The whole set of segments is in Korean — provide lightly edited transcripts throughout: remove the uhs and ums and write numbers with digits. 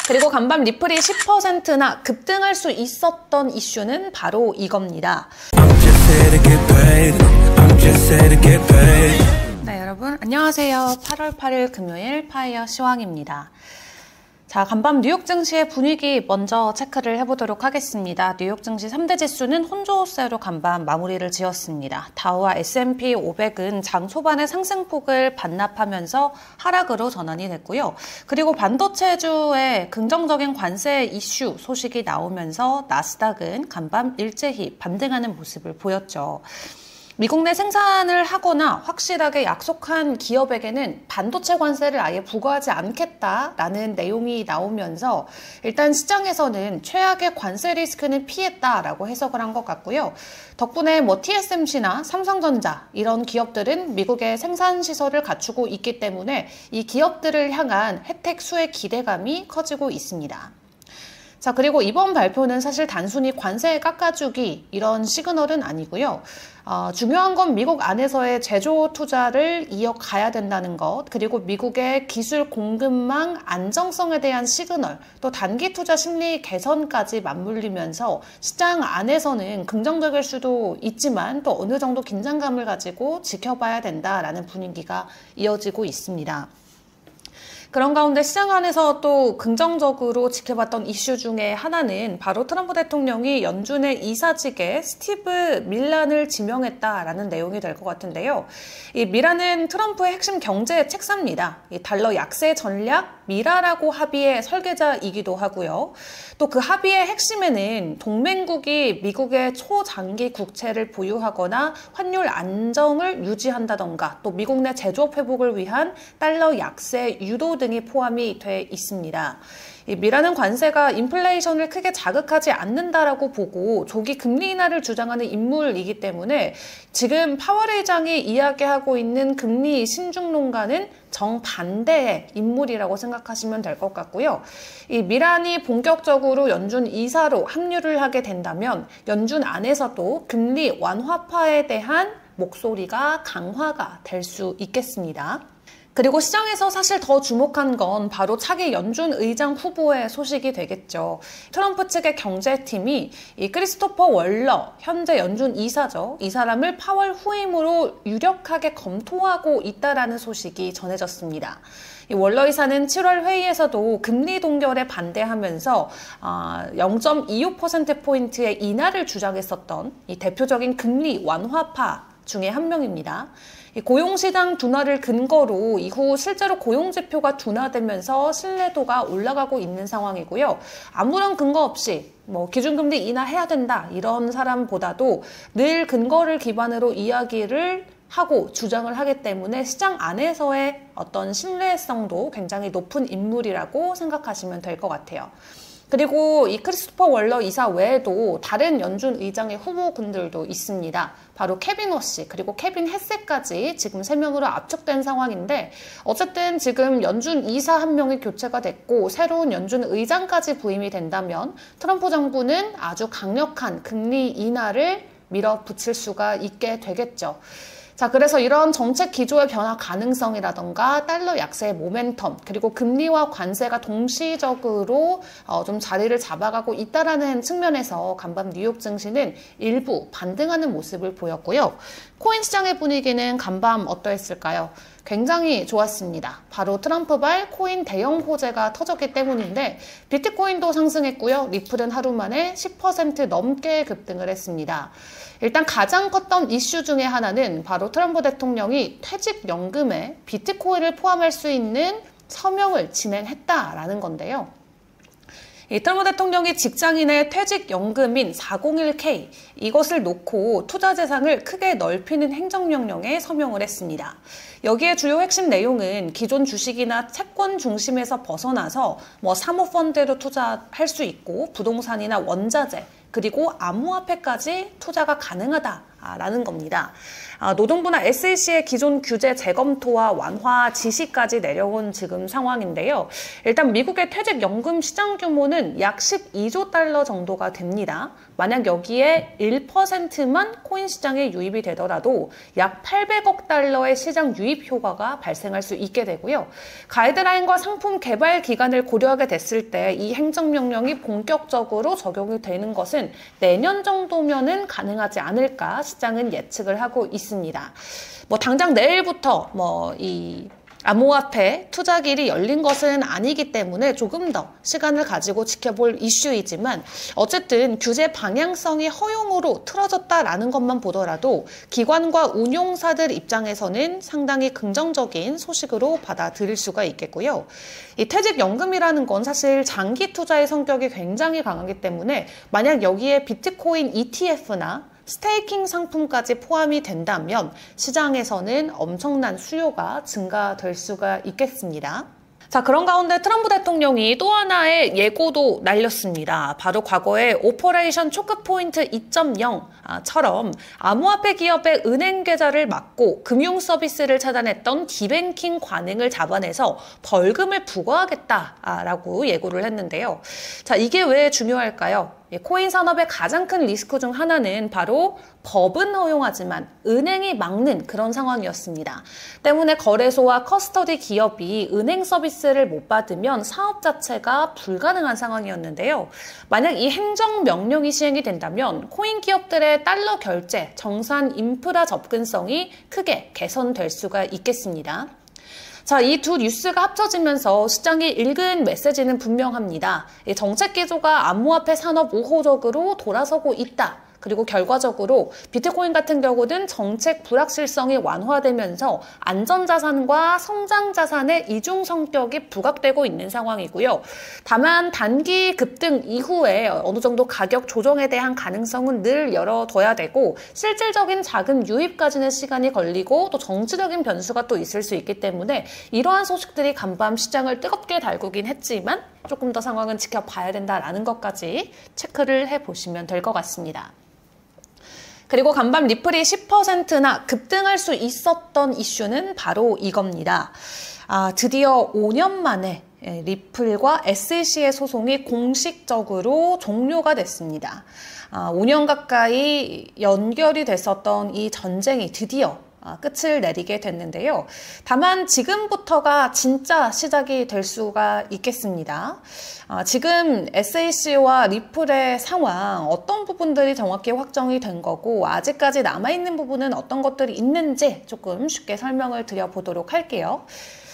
그리고 간밤 리플이 10%나 급등할 수 있었던 이슈는 바로 이겁니다. 네, 여러분 안녕하세요. 8월 8일 금요일 파이어 시황입니다. 자, 간밤 뉴욕 증시의 분위기 먼저 체크를 해보도록 하겠습니다. 뉴욕 증시 3대 지수는 혼조세로 간밤 마무리를 지었습니다. 다우와 S&P 500은 장 초반의 상승폭을 반납하면서 하락으로 전환이 됐고요. 그리고 반도체주의 긍정적인 관세 이슈 소식이 나오면서 나스닥은 간밤 일제히 반등하는 모습을 보였죠. 미국 내 생산을 하거나 확실하게 약속한 기업에게는 반도체 관세를 아예 부과하지 않겠다라는 내용이 나오면서 일단 시장에서는 최악의 관세 리스크는 피했다라고 해석을 한 것 같고요. 덕분에 TSMC나 삼성전자 이런 기업들은 미국의 생산 시설을 갖추고 있기 때문에 이 기업들을 향한 혜택 수의 기대감이 커지고 있습니다. 자, 그리고 이번 발표는 사실 단순히 관세 깎아주기 이런 시그널은 아니고요. 중요한 건 미국 안에서의 제조 투자를 이어가야 된다는 것, 그리고 미국의 기술 공급망 안정성에 대한 시그널, 또 단기 투자 심리 개선까지 맞물리면서 시장 안에서는 긍정적일 수도 있지만 또 어느 정도 긴장감을 가지고 지켜봐야 된다라는 분위기가 이어지고 있습니다. 그런 가운데 시장 안에서 또 긍정적으로 지켜봤던 이슈 중에 하나는 바로 트럼프 대통령이 연준의 이사직에 스티브 밀란을 지명했다라는 내용이 될 것 같은데요. 이 밀란은 트럼프의 핵심 경제 책사입니다. 이 달러 약세 전략 미라라고 합의의 설계자이기도 하고요. 또 그 합의의 핵심에는 동맹국이 미국의 초장기 국채를 보유하거나 환율 안정을 유지한다던가 또 미국 내 제조업 회복을 위한 달러 약세 유도 등이 포함이 돼 있습니다. 이 미라는 관세가 인플레이션을 크게 자극하지 않는다라고 보고 조기 금리 인하를 주장하는 인물이기 때문에 지금 파월 의장이 이야기하고 있는 금리 신중론과는 정반대의 인물이라고 생각하시면 될 것 같고요. 이 밀란이 본격적으로 연준 이사로 합류를 하게 된다면 연준 안에서도 금리 완화파에 대한 목소리가 강화가 될 수 있겠습니다. 그리고 시장에서 사실 더 주목한 건 바로 차기 연준 의장 후보의 소식이 되겠죠. 트럼프 측의 경제팀이 이 크리스토퍼 월러, 현재 연준 이사죠. 이 사람을 파월 후임으로 유력하게 검토하고 있다라는 소식이 전해졌습니다. 이 월러 이사는 7월 회의에서도 금리 동결에 반대하면서 0.25%포인트의 인하를 주장했었던 이 대표적인 금리 완화파 중에 한 명입니다. 고용시장 둔화를 근거로 이후 실제로 고용지표가 둔화되면서 신뢰도가 올라가고 있는 상황이고요. 아무런 근거 없이 기준금리 인하해야 된다 이런 사람보다도 늘 근거를 기반으로 이야기를 하고 주장을 하기 때문에 시장 안에서의 어떤 신뢰성도 굉장히 높은 인물이라고 생각하시면 될 것 같아요. 그리고 이 크리스토퍼 월러 이사 외에도 다른 연준 의장의 후보군들도 있습니다. 바로 케빈 워시 그리고 케빈 헤세까지 지금 3명으로 압축된 상황인데 어쨌든 지금 연준 이사 한 명이 교체가 됐고 새로운 연준 의장까지 부임이 된다면 트럼프 정부는 아주 강력한 금리 인하를 밀어붙일 수가 있게 되겠죠. 자, 그래서 이런 정책 기조의 변화 가능성이라던가 달러 약세의 모멘텀 그리고 금리와 관세가 동시적으로 좀 자리를 잡아가고 있다라는 측면에서 간밤 뉴욕 증시는 일부 반등하는 모습을 보였고요. 코인 시장의 분위기는 간밤 어떠했을까요? 굉장히 좋았습니다. 바로 트럼프발 코인 대형 호재가 터졌기 때문인데 비트코인도 상승했고요. 리플은 하루 만에 10% 넘게 급등을 했습니다. 일단 가장 컸던 이슈 중에 하나는 바로 트럼프 대통령이 퇴직연금에 비트코인을 포함할 수 있는 서명을 진행했다라는 건데요. 이 트럼프 대통령이 직장인의 퇴직연금인 401k 이것을 놓고 투자 대상을 크게 넓히는 행정명령에 서명을 했습니다. 여기에 주요 핵심 내용은 기존 주식이나 채권 중심에서 벗어나서 사모펀드로 투자할 수 있고 부동산이나 원자재 그리고 암호화폐까지 투자가 가능하다라는 겁니다. 노동부나 SEC의 기존 규제 재검토와 완화 지시까지 내려온 지금 상황인데요. 일단 미국의 퇴직연금 시장 규모는 약 12조 달러 정도가 됩니다. 만약 여기에 1%만 코인 시장에 유입이 되더라도 약 800억 달러의 시장 유입 효과가 발생할 수 있게 되고요. 가이드라인과 상품 개발 기간을 고려하게 됐을 때 이 행정명령이 본격적으로 적용이 되는 것은 내년 정도면은 가능하지 않을까 시장은 예측을 하고 있습니다. 당장 내일부터 이 암호화폐 투자길이 열린 것은 아니기 때문에 조금 더 시간을 가지고 지켜볼 이슈이지만 어쨌든 규제 방향성이 허용으로 틀어졌다라는 것만 보더라도 기관과 운용사들 입장에서는 상당히 긍정적인 소식으로 받아들일 수가 있겠고요. 이 퇴직연금이라는 건 사실 장기 투자의 성격이 굉장히 강하기 때문에 만약 여기에 비트코인 ETF나 스테이킹 상품까지 포함이 된다면 시장에서는 엄청난 수요가 증가될 수가 있겠습니다. 자, 그런 가운데 트럼프 대통령이 또 하나의 예고도 날렸습니다. 바로 과거의 오퍼레이션 초크 포인트 2.0처럼 암호화폐 기업의 은행 계좌를 막고 금융 서비스를 차단했던 디뱅킹 관행을 잡아내서 벌금을 부과하겠다라고 예고를 했는데요. 자, 이게 왜 중요할까요? 코인 산업의 가장 큰 리스크 중 하나는 바로 법은 허용하지만 은행이 막는 그런 상황이었습니다. 때문에 거래소와 커스터디 기업이 은행 서비스를 못 받으면 사업 자체가 불가능한 상황이었는데요. 만약 이 행정명령이 시행이 된다면 코인 기업들의 달러 결제, 정산 인프라 접근성이 크게 개선될 수가 있겠습니다. 자, 이 두 뉴스가 합쳐지면서 시장이 읽은 메시지는 분명합니다. 정책 기조가 암호화폐 산업 우호적으로 돌아서고 있다. 그리고 결과적으로 비트코인 같은 경우는 정책 불확실성이 완화되면서 안전자산과 성장자산의 이중 성격이 부각되고 있는 상황이고요. 다만 단기 급등 이후에 어느 정도 가격 조정에 대한 가능성은 늘 열어둬야 되고 실질적인 자금 유입까지는 시간이 걸리고 또 정치적인 변수가 또 있을 수 있기 때문에 이러한 소식들이 간밤 시장을 뜨겁게 달구긴 했지만 조금 더 상황은 지켜봐야 된다라는 것까지 체크를 해보시면 될 것 같습니다. 그리고 간밤 리플이 10%나 급등할 수 있었던 이슈는 바로 이겁니다. 드디어 5년 만에 리플과 SEC의 소송이 공식적으로 종료가 됐습니다. 5년 가까이 연결이 됐었던 이 전쟁이 드디어 끝을 내리게 됐는데요. 다만 지금부터가 진짜 시작이 될 수가 있겠습니다. 지금 SEC와 리플의 상황 어떤 부분들이 정확히 확정이 된 거고 아직까지 남아있는 부분은 어떤 것들이 있는지 조금 쉽게 설명을 드려보도록 할게요.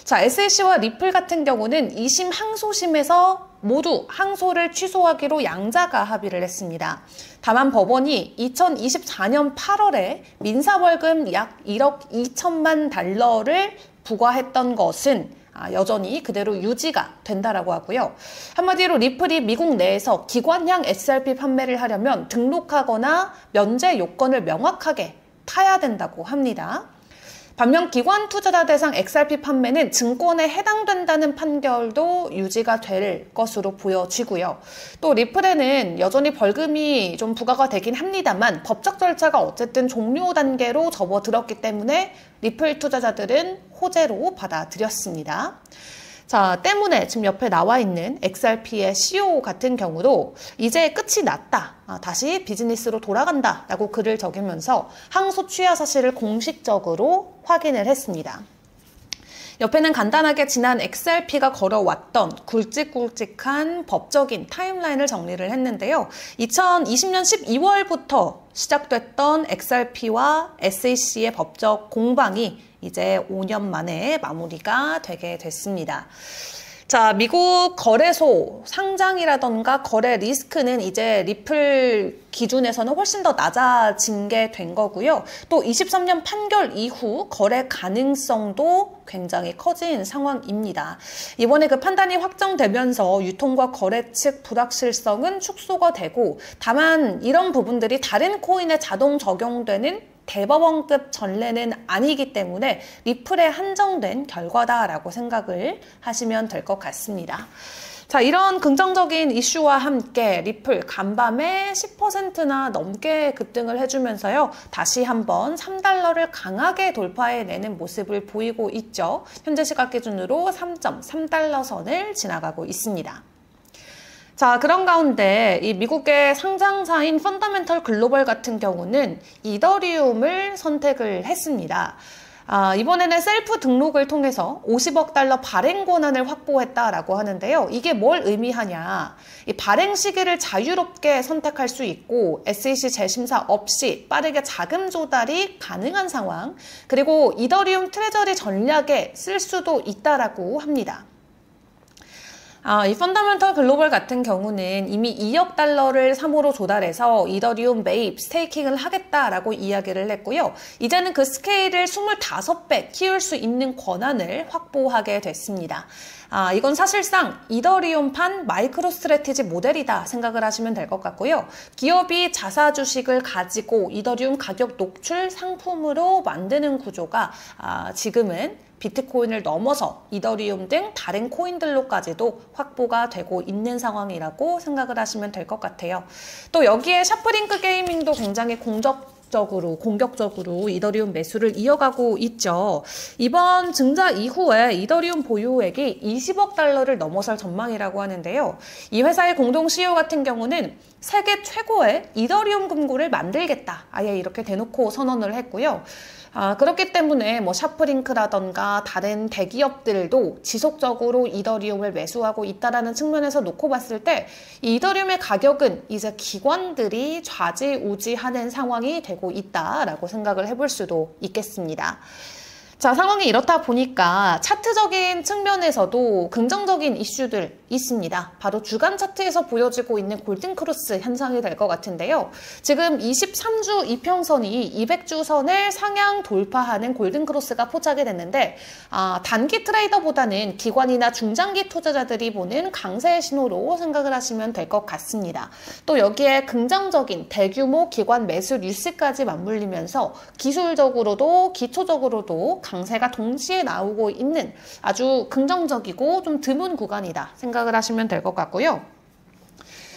자, SEC와 리플 같은 경우는 2심 항소심에서 모두 항소를 취소하기로 양자가 합의를 했습니다. 다만 법원이 2024년 8월에 민사벌금 약 1억 2천만 달러를 부과했던 것은 여전히 그대로 유지가 된다라고 하고요. 한마디로 리플이 미국 내에서 기관형 XRP 판매를 하려면 등록하거나 면제 요건을 명확하게 타야 된다고 합니다. 반면 기관 투자자 대상 XRP 판매는 증권에 해당된다는 판결도 유지가 될 것으로 보여지고요. 또 리플에는 여전히 벌금이 좀 부과가 되긴 합니다만 법적 절차가 어쨌든 종료 단계로 접어들었기 때문에 리플 투자자들은 호재로 받아들였습니다. 자, 때문에 지금 옆에 나와 있는 XRP의 CEO 같은 경우도 이제 끝이 났다. 다시 비즈니스로 돌아간다. 라고 글을 적으면서 항소 취하 사실을 공식적으로 확인을 했습니다. 옆에는 간단하게 지난 XRP가 걸어왔던 굵직굵직한 법적인 타임라인을 정리를 했는데요. 2020년 12월부터 시작됐던 XRP와 SEC의 법적 공방이 이제 5년 만에 마무리가 되게 됐습니다. 자, 미국 거래소 상장이라던가 거래 리스크는 이제 리플 기준에서는 훨씬 더 낮아진 게 된 거고요. 또 23년 판결 이후 거래 가능성도 굉장히 커진 상황입니다. 이번에 그 판단이 확정되면서 유통과 거래 측 불확실성은 축소가 되고 다만 이런 부분들이 다른 코인에 자동 적용되는 대법원급 전례는 아니기 때문에 리플에 한정된 결과다라고 생각을 하시면 될 것 같습니다. 자, 이런 긍정적인 이슈와 함께 리플 간밤에 10%나 넘게 급등을 해주면서요. 다시 한번 3달러를 강하게 돌파해내는 모습을 보이고 있죠. 현재 시각 기준으로 3.3달러 선을 지나가고 있습니다. 자, 그런 가운데 이 미국의 상장사인 펀더멘털 글로벌 같은 경우는 이더리움을 선택을 했습니다. 이번에는 셀프 등록을 통해서 50억 달러 발행 권한을 확보했다라고 하는데요. 이게 뭘 의미하냐? 이 발행 시기를 자유롭게 선택할 수 있고 SEC 재심사 없이 빠르게 자금 조달이 가능한 상황, 그리고 이더리움 트레저리 전략에 쓸 수도 있다라고 합니다. 이 펀더멘털 글로벌 같은 경우는 이미 2억 달러를 3호로 조달해서 이더리움 매입, 스테이킹을 하겠다라고 이야기를 했고요. 이제는 그 스케일을 25배 키울 수 있는 권한을 확보하게 됐습니다. 이건 사실상 이더리움판 마이크로 스트래티지 모델이다 생각을 하시면 될 것 같고요. 기업이 자사 주식을 가지고 이더리움 가격 녹출 상품으로 만드는 구조가 지금은 비트코인을 넘어서 이더리움 등 다른 코인들로까지도 확보가 되고 있는 상황이라고 생각을 하시면 될 것 같아요. 또 여기에 샤프링크 게이밍도 굉장히 공격적으로 이더리움 매수를 이어가고 있죠. 이번 증자 이후에 이더리움 보유액이 20억 달러를 넘어설 전망이라고 하는데요. 이 회사의 공동 CEO 같은 경우는 세계 최고의 이더리움 금고를 만들겠다. 아예 이렇게 대놓고 선언을 했고요. 그렇기 때문에 뭐 샤프링크라던가 다른 대기업들도 지속적으로 이더리움을 매수하고 있다라는 측면에서 놓고 봤을 때 이더리움의 가격은 이제 기관들이 좌지우지하는 상황이 되고 있다라고 생각을 해볼 수도 있겠습니다. 자, 상황이 이렇다 보니까 차트적인 측면에서도 긍정적인 이슈들 있습니다. 바로 주간 차트에서 보여지고 있는 골든크로스 현상이 될 것 같은데요. 지금 23주 이평선이 200주선을 상향 돌파하는 골든크로스가 포착이 됐는데 단기 트레이더보다는 기관이나 중장기 투자자들이 보는 강세의 신호로 생각을 하시면 될 것 같습니다. 또 여기에 긍정적인 대규모 기관 매수 뉴스까지 맞물리면서 기술적으로도 기초적으로도 강세가 동시에 나오고 있는 아주 긍정적이고 좀 드문 구간이다 생각을 하시면 될 것 같고요.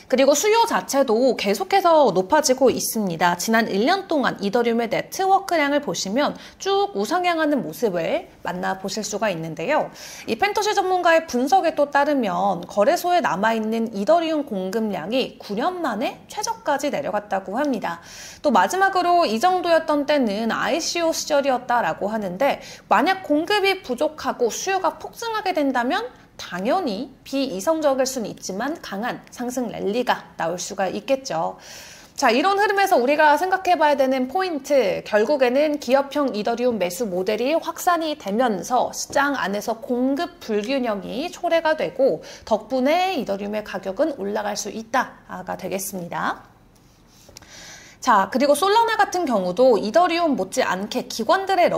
그리고 수요 자체도 계속해서 높아지고 있습니다. 지난 1년 동안 이더리움의 네트워크량을 보시면 쭉 우상향하는 모습을 만나보실 수가 있는데요. 이 펜토시 전문가의 분석에 또 따르면 거래소에 남아있는 이더리움 공급량이 9년 만에 최저까지 내려갔다고 합니다. 또 마지막으로 이 정도였던 때는 ICO 시절이었다라고 하는데 만약 공급이 부족하고 수요가 폭증하게 된다면 당연히 비이성적일 수는 있지만 강한 상승 랠리가 나올 수가 있겠죠. 자, 이런 흐름에서 우리가 생각해 봐야 되는 포인트, 결국에는 기업형 이더리움 매수 모델이 확산이 되면서 시장 안에서 공급 불균형이 초래가 되고 덕분에 이더리움의 가격은 올라갈 수 있다가 되겠습니다. 자, 그리고 솔라나 같은 경우도 이더리움 못지않게 기관들의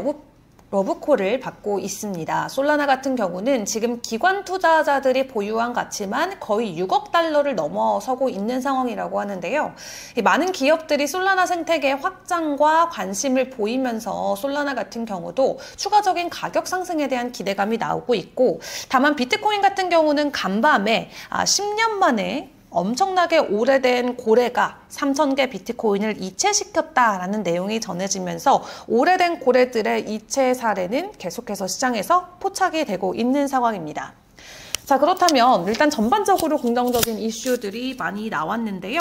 러브콜을 받고 있습니다. 솔라나 같은 경우는 지금 기관 투자자들이 보유한 가치만 거의 6억 달러를 넘어서고 있는 상황이라고 하는데요. 많은 기업들이 솔라나 생태계 확장과 관심을 보이면서 솔라나 같은 경우도 추가적인 가격 상승에 대한 기대감이 나오고 있고, 다만 비트코인 같은 경우는 간밤에 10년 만에 엄청나게 오래된 고래가 3,000개 비트코인을 이체시켰다라는 내용이 전해지면서 오래된 고래들의 이체 사례는 계속해서 시장에서 포착이 되고 있는 상황입니다. 자, 그렇다면 일단 전반적으로 긍정적인 이슈들이 많이 나왔는데요.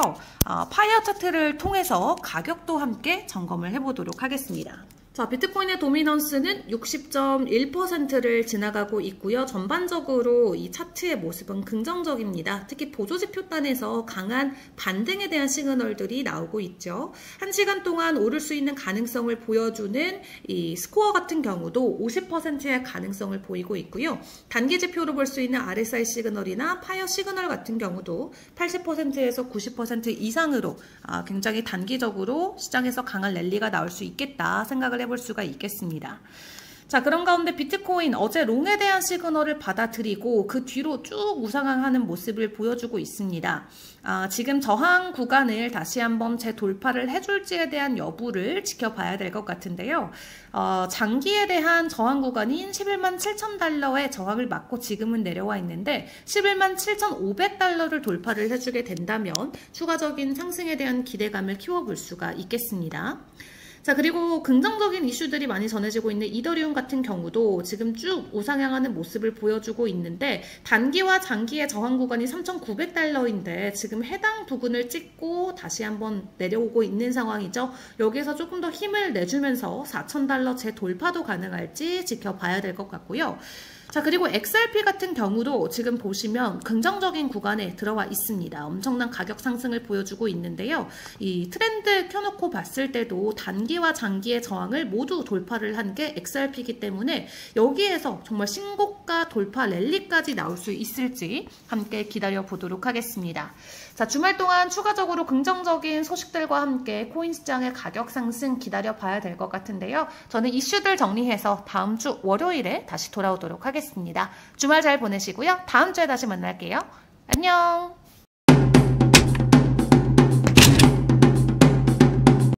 파이어 차트를 통해서 가격도 함께 점검을 해보도록 하겠습니다. 자, 비트코인의 도미넌스는 60.1%를 지나가고 있고요. 전반적으로 이 차트의 모습은 긍정적입니다. 특히 보조지표단에서 강한 반등에 대한 시그널들이 나오고 있죠. 1시간 동안 오를 수 있는 가능성을 보여주는 이 스코어 같은 경우도 50%의 가능성을 보이고 있고요. 단기 지표로 볼 수 있는 RSI 시그널이나 파이어 시그널 같은 경우도 80%에서 90% 이상으로 굉장히 단기적으로 시장에서 강한 랠리가 나올 수 있겠다 생각을 해볼 수가 있겠습니다. 자, 그런 가운데 비트코인 어제 롱에 대한 시그널을 받아들이고 그 뒤로 쭉 우상향하는 모습을 보여주고 있습니다. 지금 저항 구간을 다시 한번 재돌파를 해줄지에 대한 여부를 지켜봐야 될 것 같은데요. 장기에 대한 저항 구간인 11만 7천 달러의 저항을 맞고 지금은 내려와 있는데 11만 7,500달러를 돌파를 해주게 된다면 추가적인 상승에 대한 기대감을 키워볼 수가 있겠습니다. 자, 그리고 긍정적인 이슈들이 많이 전해지고 있는 이더리움 같은 경우도 지금 쭉 우상향하는 모습을 보여주고 있는데 단기와 장기의 저항 구간이 3,900달러인데 지금 해당 부근을 찍고 다시 한번 내려오고 있는 상황이죠. 여기에서 조금 더 힘을 내주면서 4,000달러 재돌파도 가능할지 지켜봐야 될 것 같고요. 자, 그리고 XRP 같은 경우도 지금 보시면 긍정적인 구간에 들어와 있습니다. 엄청난 가격 상승을 보여주고 있는데요. 이 트렌드 켜놓고 봤을 때도 단기와 장기의 저항을 모두 돌파를 한 게 XRP이기 때문에 여기에서 정말 신고가 돌파 랠리까지 나올 수 있을지 함께 기다려 보도록 하겠습니다. 자, 주말 동안 추가적으로 긍정적인 소식들과 함께 코인 시장의 가격 상승 기다려 봐야 될 것 같은데요. 저는 이슈들 정리해서 다음 주 월요일에 다시 돌아오도록 하겠습니다. 주말 잘 보내시고요. 다음 주에 다시 만날게요. 안녕!